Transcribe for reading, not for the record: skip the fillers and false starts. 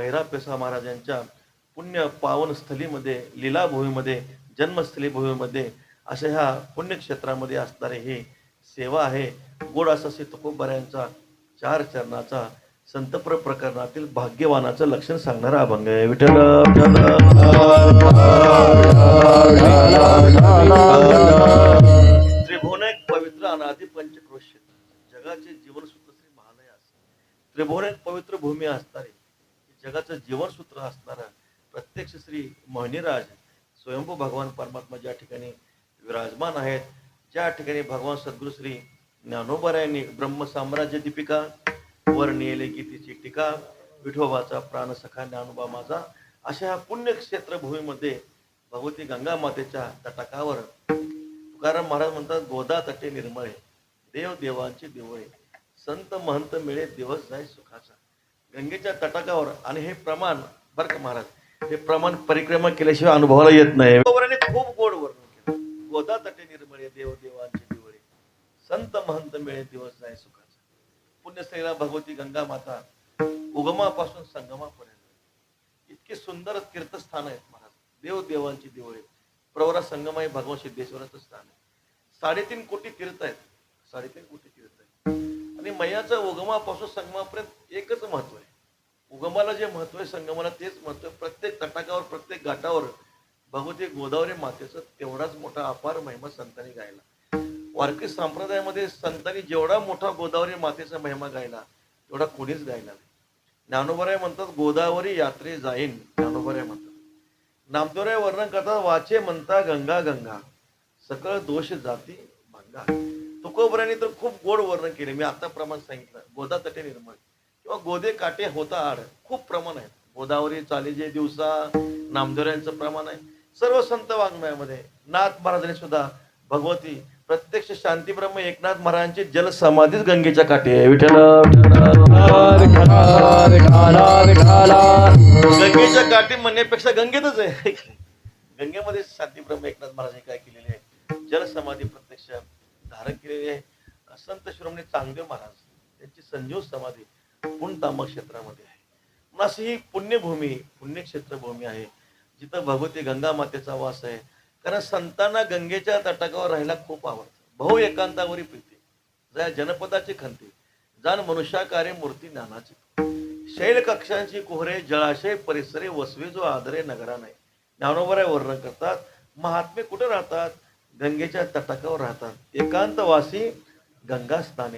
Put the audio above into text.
भैरा पेशवा महाराजांच्या पुण्य पावन स्थलीमध्ये, लीलाभूमीमध्ये, जन्मस्थली भूमीमध्ये अशा ह्या पुण्यक्षेत्रामध्ये असणारे ही सेवा आहे. गोड असा श्री तुकोबारायांचा चार चरणाचा संतप्र प्रकरणातील भाग्यवानाचं लक्षण सांगणारा अभंग आहे. विठ्ठल त्रिभुवन एक पवित्र अनादि पंचक्रोश जगाचे जीवनसूत्र श्री महालयास त्रिभुवन एक पवित्र भूमी असणारे जगाचं जीवनसूत्र असणारा प्रत्यक्ष श्री मोहिनीराज स्वयंभू भगवान परमात्मा ज्या ठिकाणी विराजमान आहेत, ज्या ठिकाणी भगवान सद्गुरू श्री ज्ञानोबारायांनी ब्रह्मसाम्राज्य दीपिका वर नेले गीतेची टीका विठोबाचा प्राणसखा ज्ञानोबा माझा अशा ह्या पुण्यक्षेत्र भूमीमध्ये भगवती गंगा मातेच्या तटाकावर तुकाराम महाराज म्हणतात, गोदा तटे निर्मळे देव देवांची देवळे संत महंत मिळे दिवस जाय सुखाचा. गंगेच्या तटाकावर आणि हे प्रमाण बरं का महाराज, हे प्रमाण परिक्रमा केल्याशिवाय अनुभवाला येत नाही. खूप गोड वर्णन केलं. गोदा तटे निर्मळे देव देवांची दिवळे संत महंत मिळे दिवस जाय सुखाचा. पुण्यस्थळीला भगवती गंगा माता उगमापासून संगमापर्यंत इतके सुंदर तीर्थस्थान आहेत महाराज. देव देवांची दिवळे प्रवरा संगमाई भगवान सिद्धेश्वराचं स्थान आहे. 3.5 कोटी तीर्थ आहेत. 3.5 कोटी तीर्थ आहेत आणि मैयाचं उगमापासून संगमापर्यंत एकच महत्व आहे. उगमाला जे महत्व आहे संगमाला तेच महत्व आहे. प्रत्येक तटाकावर प्रत्येक घाटावर भगवती गोदावरी मातेचं तेवढाच मोठा अपार महिमा संतांनी गायला. वारकरी संप्रदायामध्ये संतांनी जेवढा मोठा गोदावरी मातेचा महिमा गायला तेवढा कोणीच गायला नाही. ज्ञानोबाराय म्हणतात, गोदावरी यात्रे जाईन. ज्ञानोबाराय म्हणतात, नामदेवराय वर्णन करतात, वाचे म्हणता गंगा गंगा सकळ दोष जाती भंगा. तुकोबरायांनी तर खूप गोड वर्णन केले. मी आता प्रमाण सांगितलं. गोदा तटे निर्मळ किंवा गोदे काटे होता आड खूप प्रमाण आहेत. गोदावरी चाले जे दिवसा नामदेवरायांचं प्रमाण आहे. सर्व संत वाङ्मयामध्ये नाथ महाराजांनी सुद्धा भगवती प्रत्यक्ष शांती ब्रह्म एकनाथ महाराजांची जल समाधीच गंगेच्या काठी आहे. विठ्ठल गंगेच्या काठी म्हणण्यापेक्षा गंगेतच आहे. गंगेमध्ये शांती ब्रह्म एकनाथ महाराजांनी काय केलेले आहे, जल समाधी प्रत्यक्ष धारण केलेली आहे. संत शिरोमणी चांगदेव महाराज त्यांची संजीव समाधी पुणतांबा क्षेत्रामध्ये आहे. अशी ही पुण्यभूमी पुण्यक्षेत्र भूमी आहे जिथं भगवती गंगा मातेचा वास आहे. कारण संतांना गंगेच्या तटाकावर राहायला खूप आवडतं. बहु एकांतावरी प्रीती जया जनपदाची खंती जाण मनुष्याकारे मूर्ती ज्ञानाची. शैल कक्षांची कोहरे जळाशय परिसरे वसवे जो आदरे नगरा नाही. ज्ञानोबाराय वर्णन करतात, महात्मे कुठे राहतात, गंगेच्या तटाकावर राहतात. एकांतवासी गंगा स्थाने